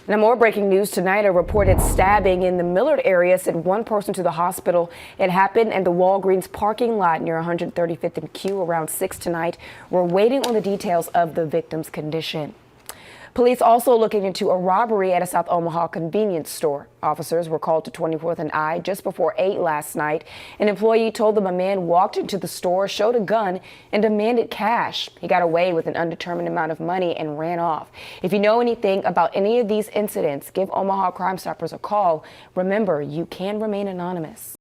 Now, more breaking news tonight. A reported stabbing in the Millard area sent one person to the hospital. It happened in the Walgreens parking lot near 135th and Q around 6 tonight. We're waiting on the details of the victim's condition. Police also looking into a robbery at a South Omaha convenience store. Officers were called to 24th and I just before 8 last night. An employee told them a man walked into the store, showed a gun, and demanded cash. He got away with an undetermined amount of money and ran off. If you know anything about any of these incidents, give Omaha Crime Stoppers a call. Remember, you can remain anonymous.